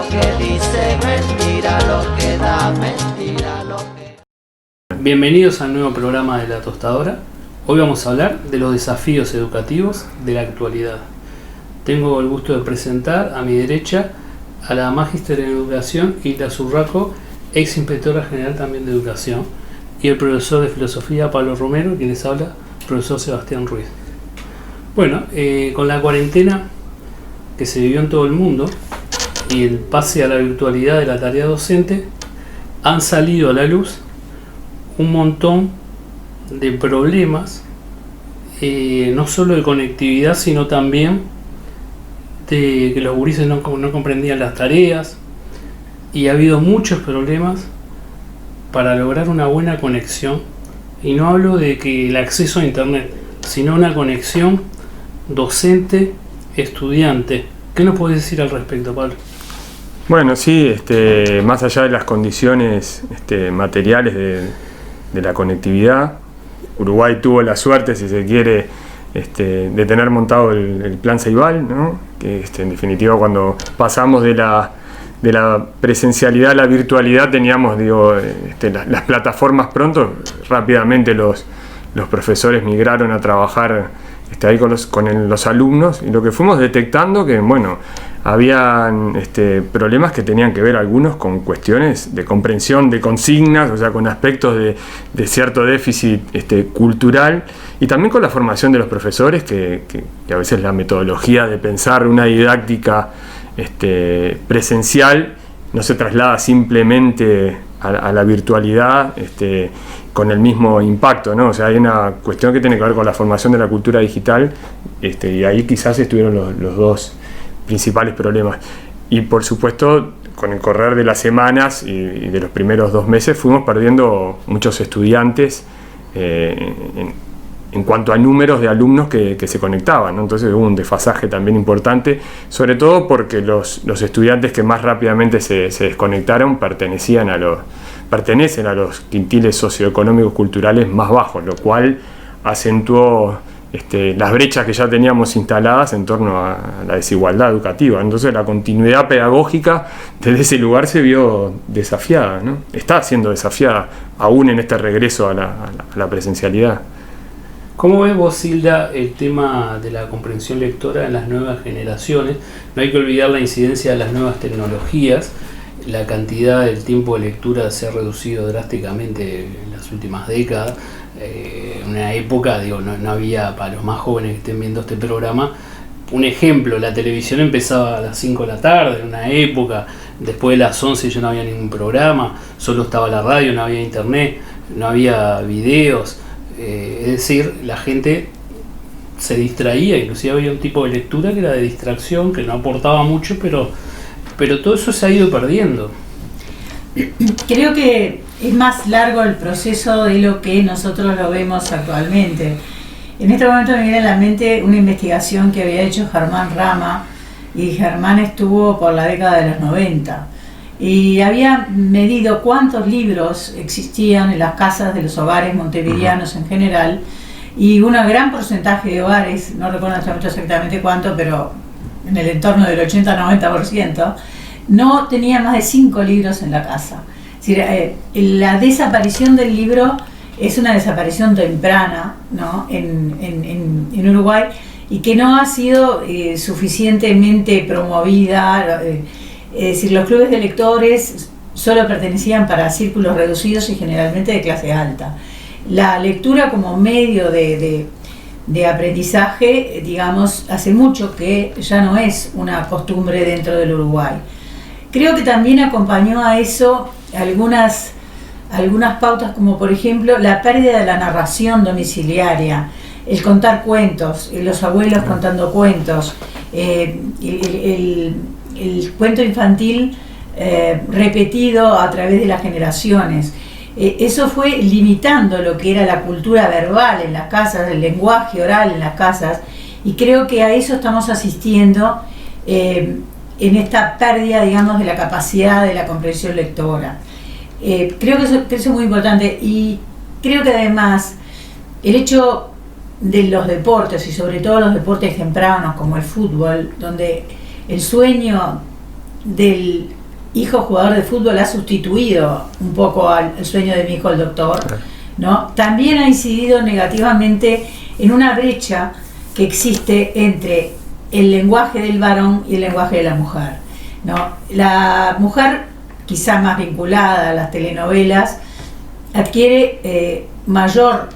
lo que dice, mentira lo que da, mentira lo que... Bienvenidos al nuevo programa de La Tostadora. Hoy vamos a hablar de los desafíos educativos de la actualidad. Tengo el gusto de presentar a mi derecha a la Magíster en Educación Hilda Zurraco, ex inspectora general también de Educación, y el profesor de Filosofía Pablo Romero, quien les habla, profesor Sebastián Ruiz. Bueno, con la cuarentena que se vivió en todo el mundo y el pase a la virtualidad de la tarea docente, han salido a la luz un montón de problemas, no solo de conectividad, sino también de que los gurises no comprendían las tareas, y ha habido muchos problemas para lograr una buena conexión, y no hablo de que el acceso a internet, sino una conexión docente-estudiante. ¿Qué nos puedes decir al respecto, Pablo? Bueno, sí, más allá de las condiciones materiales de la conectividad, Uruguay tuvo la suerte, si se quiere, de tener montado el plan Ceibal, ¿no? Que en definitiva, cuando pasamos de la presencialidad a la virtualidad, teníamos las plataformas pronto. Rápidamente los profesores migraron a trabajar ahí con los alumnos, y lo que fuimos detectando que, bueno, habían problemas que tenían que ver algunos con cuestiones de comprensión de consignas, o sea, con aspectos de cierto déficit cultural, y también con la formación de los profesores, que a veces la metodología de pensar una didáctica presencial no se traslada simplemente a la virtualidad con el mismo impacto, ¿no? O sea, hay una cuestión que tiene que ver con la formación de la cultura digital, y ahí quizás estuvieron los dos principales problemas. Y por supuesto, con el correr de las semanas y de los primeros 2 meses, fuimos perdiendo muchos estudiantes en cuanto a números de alumnos que se conectaban, ¿no? Entonces hubo un desfasaje también importante, sobre todo porque los estudiantes que más rápidamente se desconectaron pertenecen a los quintiles socioeconómicos culturales más bajos, lo cual acentuó las brechas que ya teníamos instaladas en torno a la desigualdad educativa. Entonces la continuidad pedagógica desde ese lugar se vio desafiada, ¿no? Está siendo desafiada aún en este regreso a la presencialidad. ¿Cómo ves vos, Hilda, el tema de la comprensión lectora en las nuevas generaciones? No hay que olvidar la incidencia de las nuevas tecnologías. La cantidad del tiempo de lectura se ha reducido drásticamente en las últimas décadas. En una época, no había, para los más jóvenes que estén viendo este programa, un ejemplo: la televisión empezaba a las 5 de la tarde en una época, después de las 11 ya no había ningún programa, solo estaba la radio, no había internet, no había videos. Es decir, la gente se distraía, inclusive había un tipo de lectura que era de distracción, que no aportaba mucho, pero todo eso se ha ido perdiendo. Creo que es más largo el proceso de lo que nosotros lo vemos actualmente. En este momento me viene a la mente una investigación que había hecho Germán Rama, y Germán estuvo por la década de los 90. Y había medido cuántos libros existían en las casas de los hogares montevideanos en general, y un gran porcentaje de hogares, no recuerdo exactamente cuánto, pero en el entorno del 80-90%, no tenía más de 5 libros en la casa. Es decir, la desaparición del libro es una desaparición temprana, ¿no? en Uruguay, y que no ha sido suficientemente promovida. Es decir, los clubes de lectores solo pertenecían para círculos reducidos y generalmente de clase alta. La lectura como medio de aprendizaje, digamos, hace mucho que ya no es una costumbre dentro del Uruguay. Creo que también acompañó a eso algunas pautas, como por ejemplo la pérdida de la narración domiciliaria, el contar cuentos, los abuelos contando cuentos, el cuento infantil repetido a través de las generaciones. Eso fue limitando lo que era la cultura verbal en las casas, el lenguaje oral en las casas, y creo que a eso estamos asistiendo en esta pérdida, digamos, de la capacidad de la comprensión lectora. Creo que eso es muy importante, y creo que además el hecho de los deportes, y sobre todo los deportes tempranos como el fútbol, donde el sueño del hijo jugador de fútbol ha sustituido un poco al sueño de mi hijo el doctor, ¿no? También ha incidido negativamente en una brecha que existe entre el lenguaje del varón y el lenguaje de la mujer, ¿no? La mujer, quizá más vinculada a las telenovelas, adquiere mayor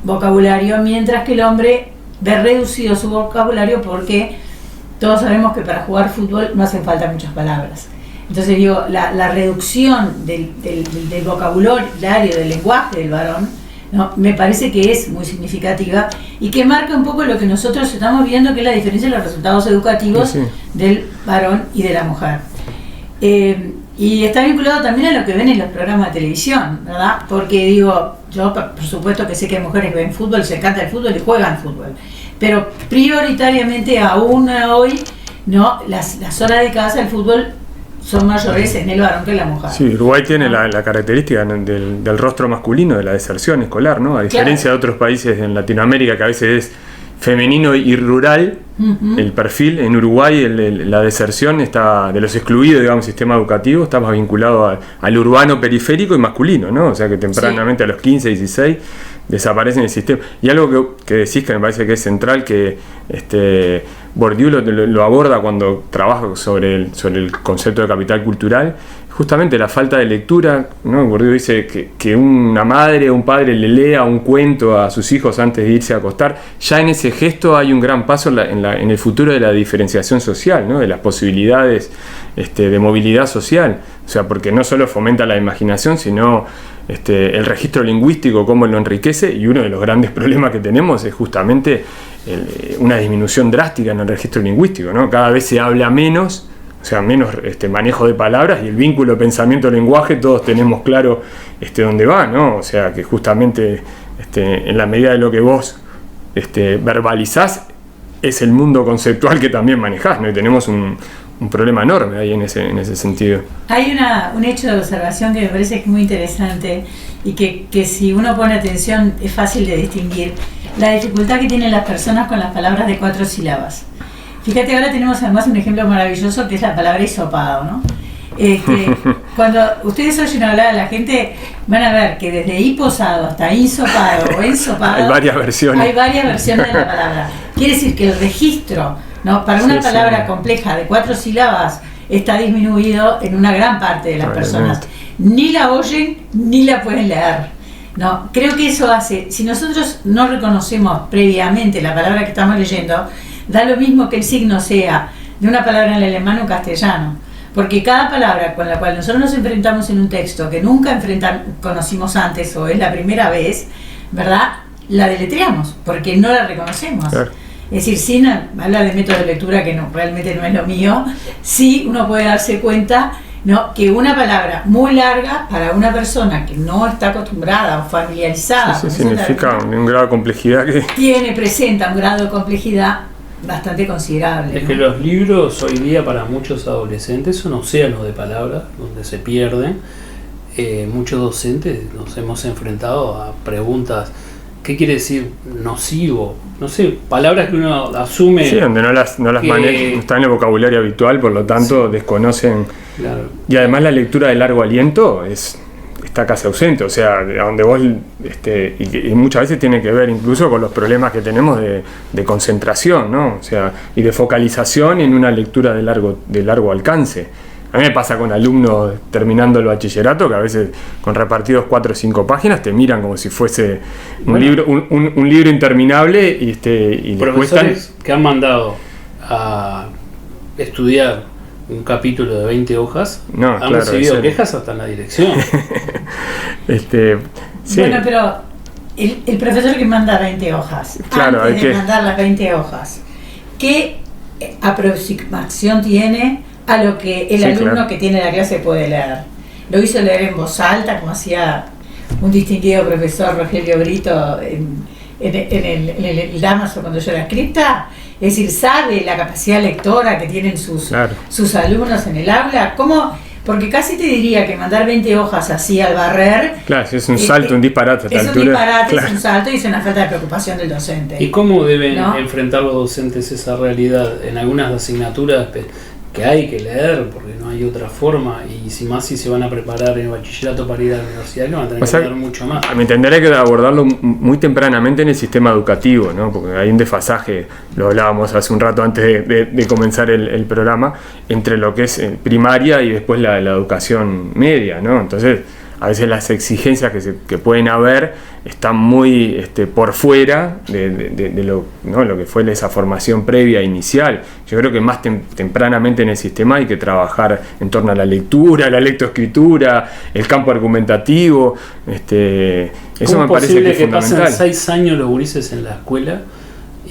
vocabulario, mientras que el hombre ve reducido su vocabulario, porque todos sabemos que para jugar fútbol no hacen falta muchas palabras. Entonces digo, la reducción del vocabulario, del lenguaje del varón, ¿no? Me parece que es muy significativa y que marca un poco lo que nosotros estamos viendo, que es la diferencia de los resultados educativos del varón y de la mujer. Y está vinculado también a lo que ven en los programas de televisión, ¿verdad? Porque digo, yo por supuesto que sé que hay mujeres que ven fútbol, se encanta el fútbol y juegan fútbol, pero prioritariamente aún hoy, ¿no? Las horas dedicadas al fútbol son mayores en el varón que en la mujer. Sí, Uruguay tiene la característica del rostro masculino, de la deserción escolar, ¿no? A diferencia de otros países en Latinoamérica, que a veces es femenino y rural, el perfil en Uruguay, la deserción está de los excluidos, digamos, sistema educativo, está más vinculado al urbano periférico y masculino, ¿no? O sea que tempranamente a los 15, 16 desaparece en el sistema. Y algo que decís que me parece que es central, que Bourdieu lo aborda cuando trabaja sobre el concepto de capital cultural, justamente la falta de lectura, ¿no? Bourdieu dice que una madre o un padre le lea un cuento a sus hijos antes de irse a acostar. Ya en ese gesto hay un gran paso en el futuro de la diferenciación social, ¿no? De las posibilidades de movilidad social. O sea, porque no solo fomenta la imaginación, sino el registro lingüístico, cómo lo enriquece, y uno de los grandes problemas que tenemos es justamente una disminución drástica en el registro lingüístico, ¿no? Cada vez se habla menos, o sea, menos manejo de palabras, y el vínculo pensamiento-lenguaje todos tenemos claro dónde va, ¿no? O sea, que justamente en la medida de lo que vos verbalizás, es el mundo conceptual que también manejás, ¿no? Y tenemos un problema enorme ahí en ese sentido. Hay un hecho de observación que me parece que es muy interesante y que si uno pone atención es fácil de distinguir: la dificultad que tienen las personas con las palabras de 4 sílabas. Fíjate, ahora tenemos además un ejemplo maravilloso que es la palabra hisopado, ¿no? Cuando ustedes oyen hablar a la gente, van a ver que desde hiposado hasta hisopado o ensopado hay varias versiones de la palabra. Quiere decir que el registro, ¿no? Para una palabra compleja de 4 sílabas está disminuido en una gran parte de las personas. Ni la oyen ni la pueden leer, ¿no? Creo que eso hace, si nosotros no reconocemos previamente la palabra que estamos leyendo, da lo mismo que el signo sea de una palabra en el alemán o castellano, porque cada palabra con la cual nosotros nos enfrentamos en un texto que nunca conocimos antes o es la primera vez, ¿verdad? La deletreamos porque no la reconocemos. Claro. Es decir, sin hablar de método de lectura, que realmente no es lo mío, sí uno puede darse cuenta, ¿no? Que una palabra muy larga para una persona que no está acostumbrada o familiarizada significa un grado de complejidad que presenta un grado de complejidad bastante considerable. Es que los libros hoy día para muchos adolescentes son océanos de palabras donde se pierden. Muchos docentes nos hemos enfrentado a preguntas: ¿qué quiere decir nocivo? No sé, palabras que uno asume. Sí, donde no las manejan, no están en el vocabulario habitual, por lo tanto desconocen. Claro. Y además la lectura de largo aliento está casi ausente, o sea, donde vos y muchas veces tiene que ver incluso con los problemas que tenemos de concentración, ¿no? O sea, y de focalización en una lectura de largo alcance. A mí me pasa con alumnos terminando el bachillerato que a veces con repartidos 4 o 5 páginas te miran como si fuese un libro interminable y les cuestan. Que han mandado a estudiar un capítulo de 20 hojas han recibido quejas hasta en la dirección. Sí. Bueno, pero el profesor que manda 20 hojas, claro, antes de mandar las 20 hojas, ¿qué aproximación tiene a lo que el alumno que tiene la clase puede leer? Lo hizo leer en voz alta, como hacía un distinguido profesor, Rogelio Brito, en el Damaso cuando yo era escrita. Es decir, sabe la capacidad lectora que tienen sus alumnos en el aula. ¿Cómo? Porque casi te diría que mandar 20 hojas así al barrer... Claro, es un salto, un disparate a esta altura. Es un disparate, es un salto y es una falta de preocupación del docente. ¿Y cómo deben enfrentar los docentes esa realidad en algunas asignaturas que hay que leer porque no hay otra forma, y si se van a preparar en el bachillerato para ir a la universidad, que van a tener que leer mucho más. A mi entender hay que abordarlo muy tempranamente en el sistema educativo, ¿no? Porque hay un desfasaje, lo hablábamos hace un rato antes de comenzar el programa, entre lo que es primaria y después la educación media, ¿no? Entonces, a veces las exigencias que pueden haber están muy por fuera de lo, ¿no? lo que fue esa formación previa inicial. Yo creo que más tempranamente en el sistema hay que trabajar en torno a la lectura, la lectoescritura, el campo argumentativo. Eso me parece que es fundamental. Pasen 6 años los gurises en la escuela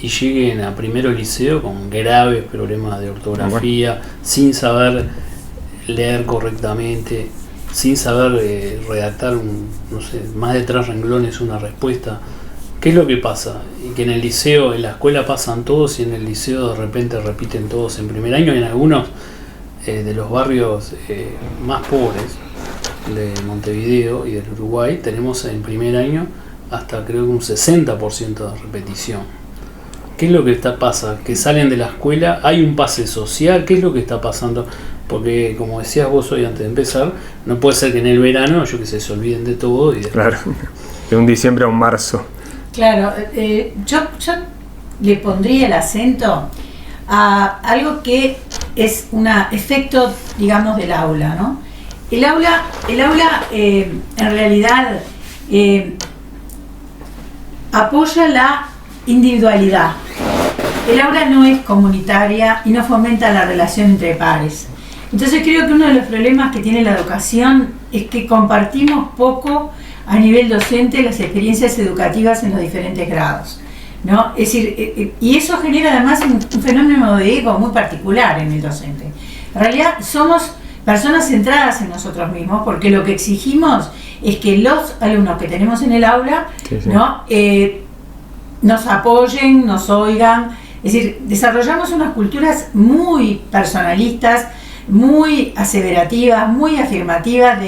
y lleguen a primero liceo con graves problemas de ortografía, sin saber leer correctamente, sin saber redactar más de 3 renglones una respuesta? ¿Qué es lo que pasa? Y que en el liceo, en la escuela pasan todos y en el liceo de repente repiten todos en primer año, y en algunos de los barrios más pobres de Montevideo y del Uruguay tenemos en primer año hasta creo que un 60% de repetición. ¿Qué es lo que pasa? Que salen de la escuela, hay un pase social, ¿qué es lo que está pasando? Porque, como decías vos hoy antes de empezar, no puede ser que en el verano, se olviden de todo. Y claro, de un diciembre a un marzo. Claro, yo le pondría el acento a algo que es un efecto, digamos, del aula, ¿no? El aula en realidad apoya la individualidad. El aula no es comunitaria y no fomenta la relación entre pares. Entonces creo que uno de los problemas que tiene la educación es que compartimos poco a nivel docente las experiencias educativas en los diferentes grados, ¿no? Es decir, y eso genera además un fenómeno de ego muy particular en el docente. En realidad somos personas centradas en nosotros mismos, porque lo que exigimos es que los alumnos que tenemos en el aula, ¿no? Nos apoyen, nos oigan. Es decir, desarrollamos unas culturas muy personalistas, muy aseverativas, muy afirmativas,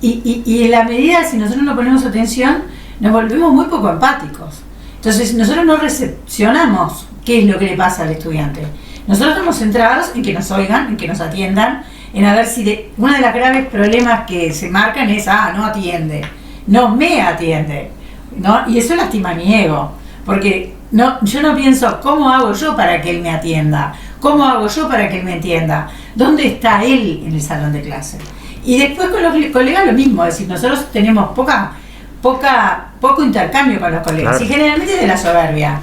y en la medida, si nosotros no ponemos atención, nos volvemos muy poco empáticos. Entonces nosotros no recepcionamos qué es lo que le pasa al estudiante. Nosotros estamos centrados en que nos oigan, en que nos atiendan, en a ver si uno de los graves problemas que se marcan es, no atiende, no me atiende, ¿no? Y eso lastima mi ego, porque yo no pienso cómo hago yo para que él me atienda, cómo hago yo para que él me entienda, dónde está él en el salón de clase. Y después con los colegas lo mismo, es decir, nosotros tenemos poco intercambio con los colegas, claro. Y generalmente de la soberbia,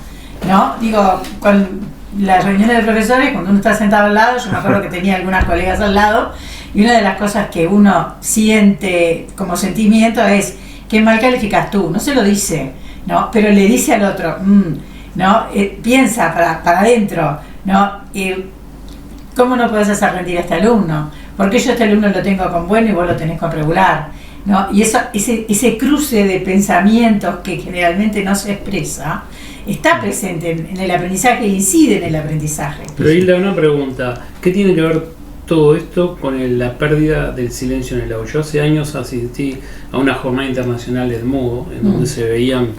¿no? Digo, con las reuniones de profesores, cuando uno está sentado al lado, yo me acuerdo que tenía algunas colegas al lado, y una de las cosas que uno siente como sentimiento es, qué mal calificas tú, no se lo dice, ¿no? Pero le dice al otro, ¿no? Piensa para adentro, ¿no? ¿Cómo no puedes hacer rendir a este alumno? Porque yo a este alumno lo tengo con bueno y vos lo tenés con regular, ¿no? Y ese cruce de pensamientos que generalmente no se expresa, está presente en el aprendizaje e incide en el aprendizaje. Pero Hilda, una pregunta, ¿qué tiene que ver todo esto con la pérdida del silencio en el aula? Yo hace años asistí a una jornada internacional de Edmundo, en donde se veían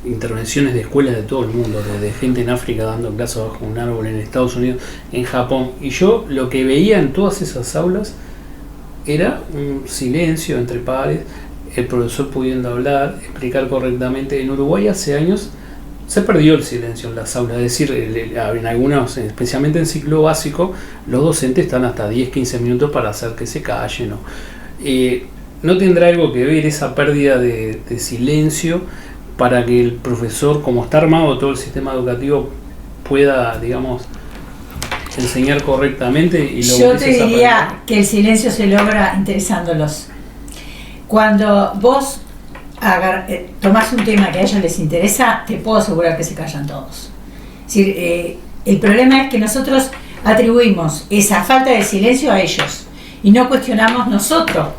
intervenciones de escuelas de todo el mundo, desde gente en África dando clases bajo un árbol, en Estados Unidos, en Japón, y yo lo que veía en todas esas aulas era un silencio entre pares, el profesor pudiendo hablar, explicar correctamente. En Uruguay hace años se perdió el silencio en las aulas, es decir, en algunos, especialmente en ciclo básico, los docentes están hasta 10-15 minutos para hacer que se callen, ¿no? ¿No tendrá algo que ver esa pérdida de silencio para que el profesor, como está armado todo el sistema educativo, pueda, digamos, enseñar correctamente? Y yo te diría que el silencio se logra interesándolos. Cuando vos tomás un tema que a ellos les interesa, te puedo asegurar que se callan todos. Es decir, el problema es que nosotros atribuimos esa falta de silencio a ellos y no cuestionamos nosotros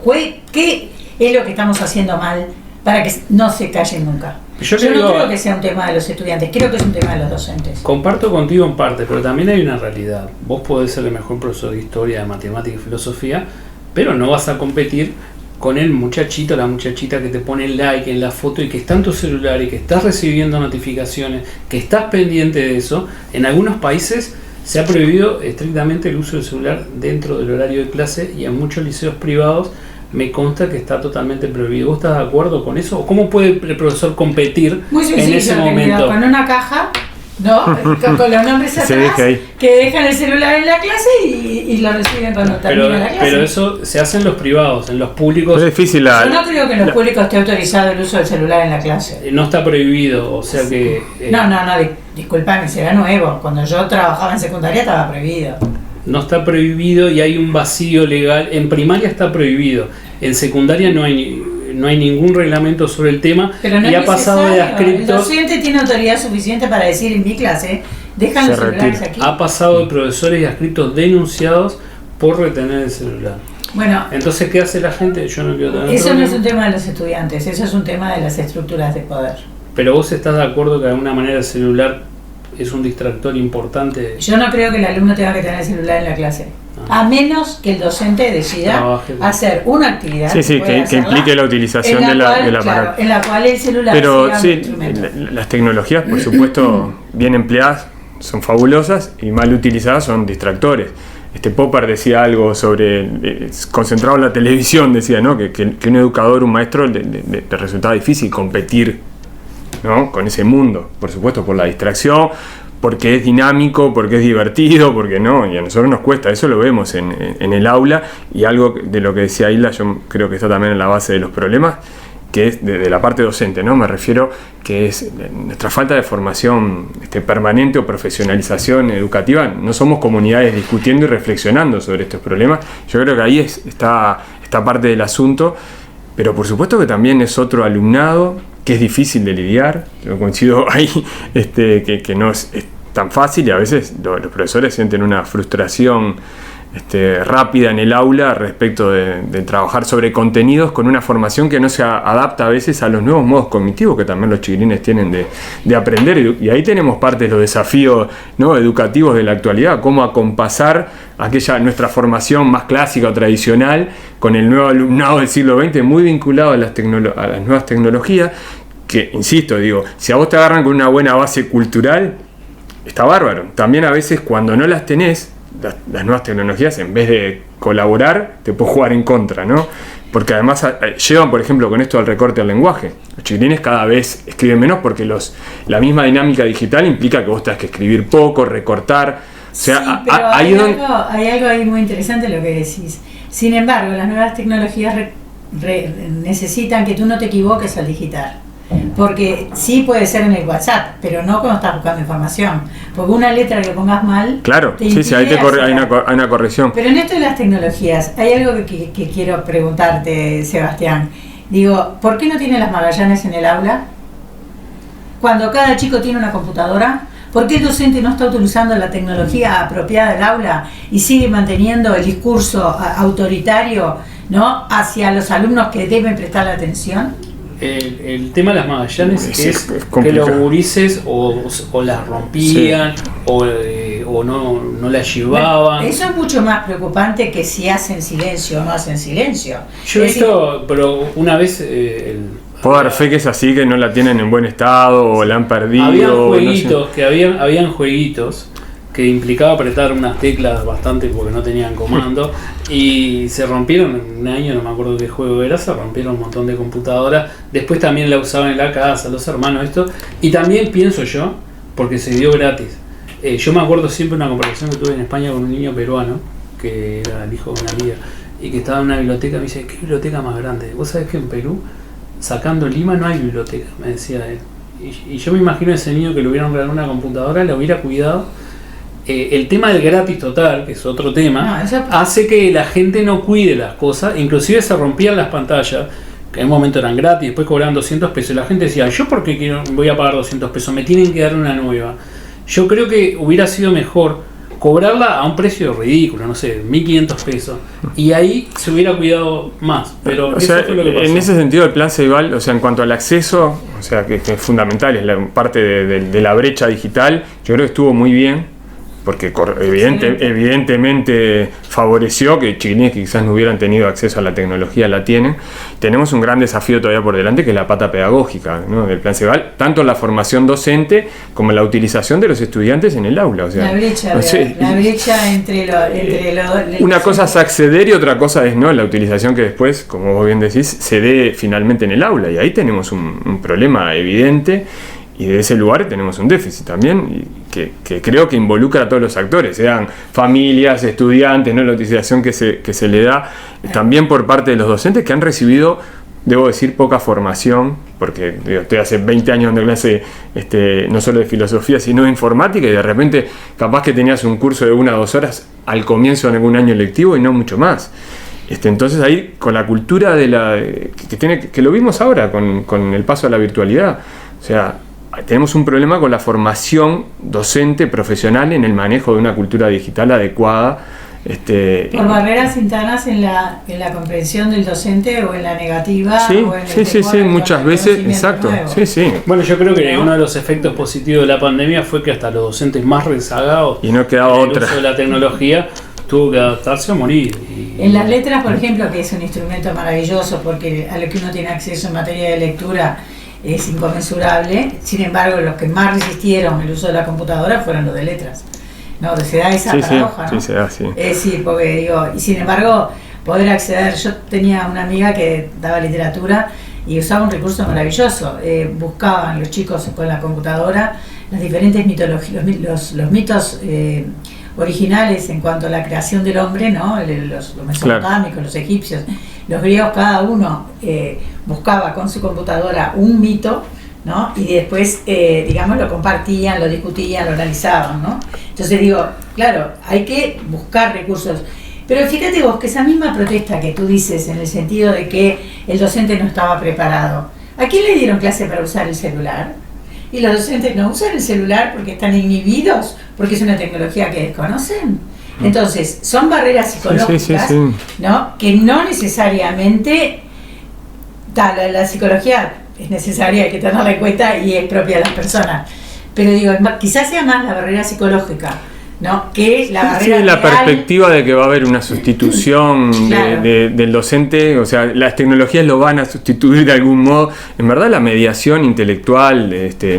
qué es lo que estamos haciendo mal para que no se callen nunca. Yo no creo que sea un tema de los estudiantes, creo que es un tema de los docentes. Comparto contigo en parte, pero también hay una realidad. Vos podés ser el mejor profesor de historia, de matemática y filosofía, pero no vas a competir con el muchachito, la muchachita que te pone el like en la foto y que está en tu celular y que estás recibiendo notificaciones, que estás pendiente de eso. En algunos países Se ha prohibido estrictamente el uso del celular dentro del horario de clase y en muchos liceos privados me consta que está totalmente prohibido. ¿Vos estás de acuerdo con eso? ¿O cómo puede el profesor competir Muy sencillo, en ese momento? con una caja, ¿no? Con los nombres atrás, que dejan el celular en la clase y lo reciben cuando termina la clase. Pero eso se hace en los privados, en los públicos. Es difícil Yo no creo que en los públicos esté autorizado el uso del celular en la clase. No está prohibido, o sea que... No, disculpame, será nuevo. Cuando yo trabajaba en secundaria estaba prohibido. No está prohibido y hay un vacío legal. En primaria está prohibido. En secundaria no hay ningún reglamento sobre el tema. Pero no y es ha pasado de necesario. El adscriptos. docente tiene autoridad suficiente para decir en mi clase, dejan los celulares aquí. Ha pasado de profesores y adscriptos denunciados por retener el celular. Bueno, entonces, ¿qué hace la gente? Yo no quiero tener eso problema. no es un tema de los estudiantes, eso es un tema de las estructuras de poder. Pero vos estás de acuerdo que de alguna manera el celular es un distractor importante. Yo no creo que el alumno tenga que tener el celular en la clase, a menos que el docente decida hacer una actividad que implique la utilización del aparato. Claro, en la cual el celular pero sea un instrumento. Las tecnologías, por supuesto, bien empleadas son fabulosas y mal utilizadas son distractores. Popper decía algo sobre, concentrado en la televisión, decía, ¿no? que un educador, un maestro, le resultaba difícil competir, ¿no? Con ese mundo, por supuesto, por la distracción, porque es dinámico, porque es divertido, porque no, y a nosotros nos cuesta, eso lo vemos en el aula, y algo de lo que decía Hilda, yo creo que está también en la base de los problemas, que es de la parte docente, ¿no? Me refiero que es nuestra falta de formación permanente o profesionalización educativa. No somos comunidades discutiendo y reflexionando sobre estos problemas. Yo creo que ahí está parte del asunto, pero por supuesto que también es otro alumnado que es difícil de lidiar. Yo coincido ahí que no es tan fácil, y a veces los profesores sienten una frustración rápida en el aula respecto de trabajar sobre contenidos con una formación que no se adapta a veces a los nuevos modos cognitivos que también los chiquilines tienen de aprender, y ahí tenemos parte de los desafíos, ¿no? educativos de la actualidad, cómo acompasar nuestra formación más clásica o tradicional con el nuevo alumnado del siglo XX muy vinculado a las nuevas tecnologías, que, insisto, si a vos te agarran con una buena base cultural, está bárbaro. También a veces cuando no las tenés, las nuevas tecnologías, en vez de colaborar, te pueden jugar en contra, ¿no? Porque además llevan, por ejemplo, con esto al recorte del lenguaje. Los chiquilines cada vez escriben menos porque la misma dinámica digital implica que vos tengas que escribir poco, recortar. O sea, sí, pero hay algo ahí muy interesante lo que decís. Sin embargo, las nuevas tecnologías necesitan que tú no te equivoques al digitar. Porque sí puede ser en el WhatsApp, pero no cuando estás buscando información. Porque una letra que pongas mal. Claro, sí, ahí hay una corrección. Pero en esto de las tecnologías, hay algo que quiero preguntarte, Sebastián. ¿Por qué no tienen las Magallanes en el aula? Cuando cada chico tiene una computadora, ¿por qué el docente no está utilizando la tecnología apropiada del aula y sigue manteniendo el discurso autoritario, ¿no? hacia los alumnos que deben prestarle atención? El tema de las Magallanes es que los gurises o las rompían, sí, o no las llevaban. Eso es mucho más preocupante que si hacen silencio o no hacen silencio. Yo he visto, pero una vez... puedo dar fe que es así, que no la tienen en buen estado o la han perdido. Habían jueguitos, habían jueguitos que implicaba apretar unas teclas bastante porque no tenían comando, y se rompieron en un año, no me acuerdo qué juego era, se rompieron un montón de computadoras. Después también la usaban en la casa, los hermanos, esto, y también pienso yo, porque se dio gratis. Yo me acuerdo siempre una conversación que tuve en España con un niño peruano, que era el hijo de una amiga, y que estaba en una biblioteca. Me dice, ¿qué biblioteca más grande? Vos sabés que en Perú, sacando Lima, no hay biblioteca, me decía él. Y yo me imagino a ese niño que le hubieran regalado una computadora, la hubiera cuidado. El tema del gratis total, que es otro tema, hace que la gente no cuide las cosas. Inclusive se rompían las pantallas, que en un momento eran gratis, después cobraban 200 pesos. La gente decía, ¿yo por qué voy a pagar 200 pesos? Me tienen que dar una nueva. Yo creo que hubiera sido mejor cobrarla a un precio ridículo, no sé, 1.500 pesos. Y ahí se hubiera cuidado más. Pero eso fue lo que pasó. En ese sentido, el plan Ceibal, en cuanto al acceso, que es fundamental, es la parte de la brecha digital, yo creo que estuvo muy bien. porque evidentemente favoreció que chiquilines que quizás no hubieran tenido acceso a la tecnología la tienen. Tenemos un gran desafío todavía por delante, que es la pata pedagógica, ¿no?, del plan Ceibal, tanto la formación docente como la utilización de los estudiantes en el aula. O sea, la brecha, no sé, la brecha entre una cosa es acceder y otra cosa es, ¿no?, la utilización que después, como vos bien decís, se dé finalmente en el aula, y ahí tenemos un problema evidente. Y de ese lugar tenemos un déficit también, que creo que involucra a todos los actores, sean familias, estudiantes, ¿no?, la utilización que se le da también por parte de los docentes, que han recibido, debo decir, poca formación, porque estoy hace 20 años dando clase no solo de filosofía, sino de informática, y de repente capaz que tenías un curso de 1 o 2 horas al comienzo de algún año lectivo y no mucho más. Entonces ahí, con la cultura que lo vimos ahora con el paso a la virtualidad, o sea, tenemos un problema con la formación docente profesional en el manejo de una cultura digital adecuada. Por barreras internas en la comprensión del docente, o en la negativa, sí, o en sí, muchas veces, exacto. Sí. Bueno, yo creo que uno de los efectos positivos de la pandemia fue que hasta los docentes más rezagados y no quedaba en el otra uso de la tecnología tuvo que adaptarse a morir. En las letras, por ejemplo, que es un instrumento maravilloso, porque a lo que uno tiene acceso en materia de lectura es inconmensurable. Sin embargo, los que más resistieron el uso de la computadora fueron los de letras. No, se da esa paradoja, ¿no? Sí, se da, sí. Sí, porque digo, y sin embargo, poder acceder. Yo tenía una amiga que daba literatura y usaba un recurso maravilloso. Buscaban los chicos con la computadora las diferentes mitologías, los mitos originales en cuanto a la creación del hombre, ¿no? Los mesopotámicos, claro, los egipcios, los griegos, cada uno buscaba con su computadora un mito, ¿no? Y después, digamos, lo compartían, lo discutían, lo analizaban, ¿no? Entonces digo, claro, hay que buscar recursos. Pero fíjate vos que esa misma protesta que tú dices, en el sentido de que el docente no estaba preparado, ¿a quién le dieron clase para usar el celular? Y los docentes no usan el celular porque están inhibidos, porque es una tecnología que desconocen. Entonces, son barreras psicológicas, ¿no? Que no necesariamente la psicología es necesaria, hay que tenerla en cuenta y es propia de las personas. Pero digo, quizás sea más la barrera psicológica, ¿no?, que la barrera la real. Perspectiva de que va a haber una sustitución claro, del docente. O sea, las tecnologías lo van a sustituir de algún modo. En verdad, la mediación intelectual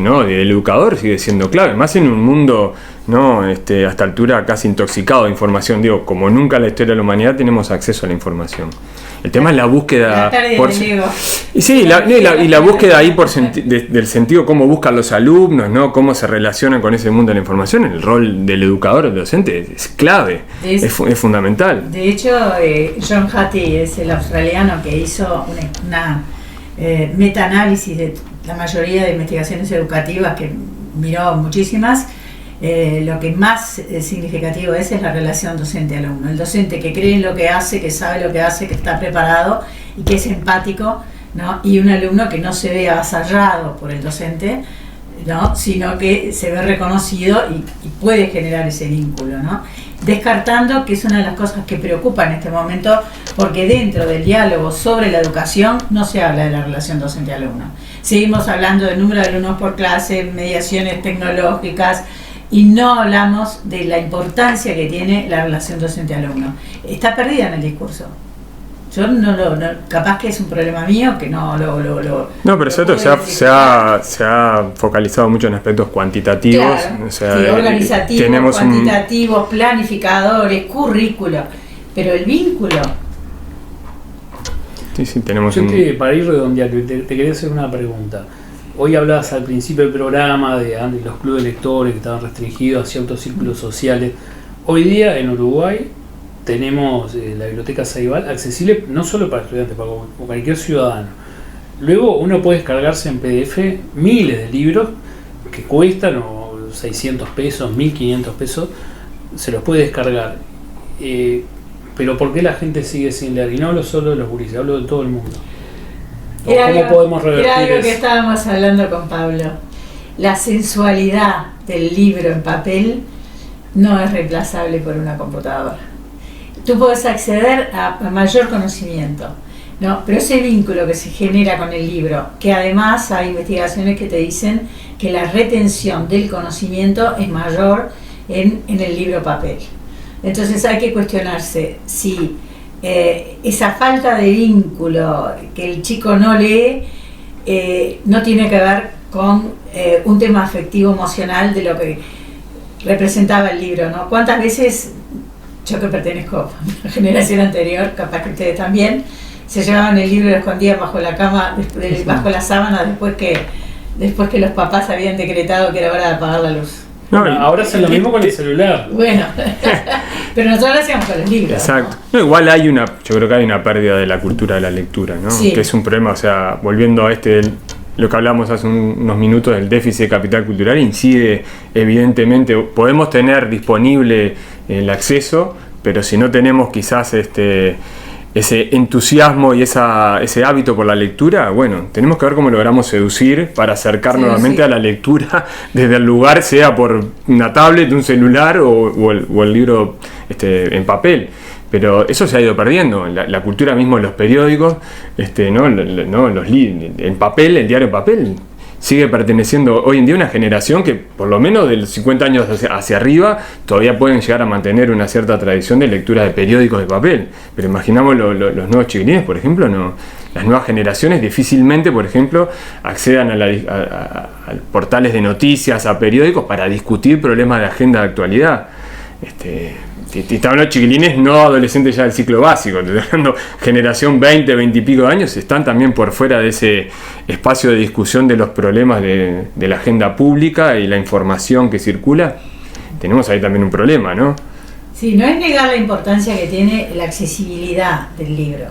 ¿no?, del educador sigue siendo clave, más en un mundo, ¿no?, a esta altura casi intoxicado de información. Digo, como nunca en la historia de la humanidad tenemos acceso a la información. El tema es la búsqueda la búsqueda ahí del sentido, cómo buscan los alumnos, ¿no?, cómo se relacionan con ese mundo de la información. El rol del educador, del docente, es clave, es fundamental. De hecho, John Hattie es el australiano que hizo una metaanálisis de la mayoría de investigaciones educativas, que miró muchísimas. Lo que más significativo es la relación docente-alumno. El docente que cree en lo que hace, que sabe lo que hace, que está preparado y que es empático, ¿no? Y un alumno que no se ve avasallado por el docente, ¿no?, sino que se ve reconocido y puede generar ese vínculo, ¿no? Descartando, que es una de las cosas que preocupa en este momento, porque dentro del diálogo sobre la educación no se habla de la relación docente-alumno. Seguimos hablando del número de alumnos por clase, mediaciones tecnológicas, y no hablamos de la importancia que tiene la relación docente-alumno. Está perdida en el discurso. Yo capaz que es un problema mío que no lo no, pero cierto, se ha focalizado mucho en aspectos cuantitativos, claro, o sea, organizativos, cuantitativos, planificadores, currículo, pero el vínculo. Sí, tenemos para ir redondeando, te quería hacer una pregunta. Hoy hablabas al principio del programa de los clubes de lectores que estaban restringidos a ciertos círculos sociales. Hoy día en Uruguay tenemos la biblioteca Ceibal accesible no solo para estudiantes, para cualquier ciudadano. Luego uno puede descargarse en PDF miles de libros que cuestan 600 pesos, 1500 pesos, se los puede descargar. Pero ¿por qué la gente sigue sin leer? Y no hablo solo de los gurises, hablo de todo el mundo. ¿Cómo podemos revertir eso? Era algo que estábamos hablando con Pablo. La sensualidad del libro en papel no es reemplazable por una computadora. Tú puedes acceder a mayor conocimiento, ¿no? Pero ese vínculo que se genera con el libro, que además hay investigaciones que te dicen que la retención del conocimiento es mayor en el libro papel. Entonces hay que cuestionarse si esa falta de vínculo que el chico no lee no tiene que ver con un tema afectivo emocional de lo que representaba el libro, ¿no? ¿Cuántas veces, yo que pertenezco a una generación anterior, capaz que ustedes también, se llevaban el libro y lo escondían bajo la cama, bajo la sábana, después que los papás habían decretado que era hora de apagar la luz? No, ahora hacen lo mismo con el celular. Bueno, pero nosotros lo hacíamos con los libros. Exacto. No, igual yo creo que hay una pérdida de la cultura de la lectura, ¿no? Sí. Que es un problema, o sea, volviendo a lo que hablamos hace unos minutos del déficit de capital cultural, incide evidentemente. Podemos tener disponible el acceso, pero si no tenemos quizás ese entusiasmo y ese hábito por la lectura, bueno, tenemos que ver cómo logramos seducir para acercar nuevamente a la lectura desde el lugar, sea por una tablet, un celular o el libro en papel. Pero eso se ha ido perdiendo. La cultura mismo de los periódicos, en papel, el diario en papel, sigue perteneciendo hoy en día a una generación que por lo menos de los 50 años hacia arriba todavía pueden llegar a mantener una cierta tradición de lectura de periódicos de papel. Pero imaginamos los nuevos chiquilines, por ejemplo, no, las nuevas generaciones difícilmente, por ejemplo, accedan a portales de noticias, a periódicos para discutir problemas de agenda de actualidad. Están los chiquilines no adolescentes ya del ciclo básico, generación 20 y pico de años, están también por fuera de ese espacio de discusión de los problemas de la agenda pública y la información que circula. Tenemos ahí también un problema, ¿no? Sí, no es negar la importancia que tiene la accesibilidad del libro.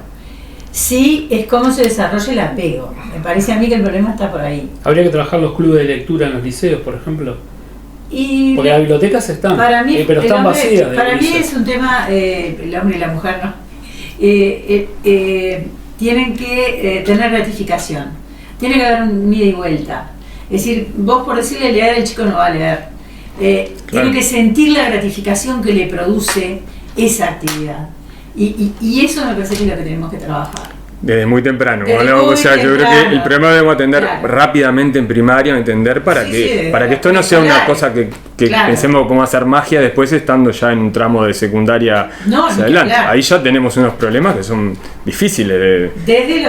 Sí, es cómo se desarrolla el apego. Me parece a mí que el problema está por ahí. Habría que trabajar los clubes de lectura en los liceos, por ejemplo. Porque las bibliotecas están, para mí, pero están vacías. Para mí es un tema, el hombre y la mujer, ¿no? Tienen que tener gratificación. Tiene que haber un ida y vuelta. Es decir, vos por decirle leer, el chico no va a leer. Tiene que sentir la gratificación que le produce esa actividad. Y eso me parece que es lo que tenemos que trabajar. Desde muy temprano. Yo creo que el problema debemos atender rápidamente en primaria, entender para que esto no sea una cosa que pensemos cómo hacer magia después estando ya en un tramo de secundaria hacia adelante. Ahí ya tenemos unos problemas que son difíciles desde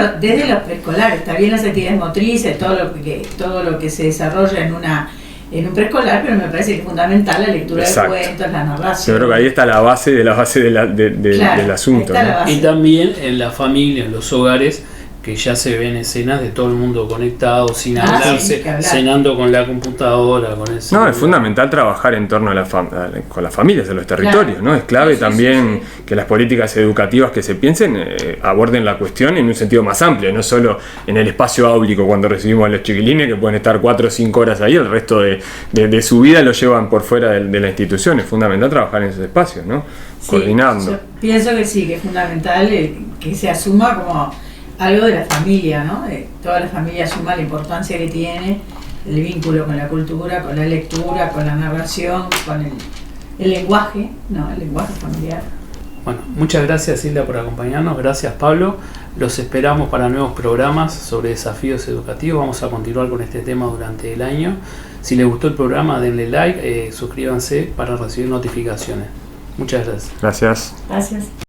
los preescolares, está bien las actividades motrices, todo lo que se desarrolla en un preescolar, pero me parece que es fundamental la lectura de cuentos, la narración. Yo creo que ahí está la base del asunto, ¿no? Y también en la familia, en los hogares, que ya se ven escenas de todo el mundo conectado, sin hablarse, cenando con la computadora, con eso. No, es fundamental trabajar en torno con las familias, en los territorios, ¿no? Es clave también que las políticas educativas que se piensen aborden la cuestión en un sentido más amplio, no solo en el espacio áulico cuando recibimos a los chiquilines que pueden estar 4 o 5 horas ahí, el resto de su vida lo llevan por fuera de la institución. Es fundamental trabajar en esos espacios, ¿no? Coordinando. Yo pienso que sí, que es fundamental que se asuma como algo de la familia, ¿no? Toda la familia asuma la importancia que tiene el vínculo con la cultura, con la lectura, con la narración, con el lenguaje, ¿no? El lenguaje familiar. Bueno, muchas gracias Hilda por acompañarnos, gracias Pablo. Los esperamos para nuevos programas sobre desafíos educativos. Vamos a continuar con este tema durante el año. Si les gustó el programa, denle like, suscríbanse para recibir notificaciones. Muchas gracias. Gracias. Gracias.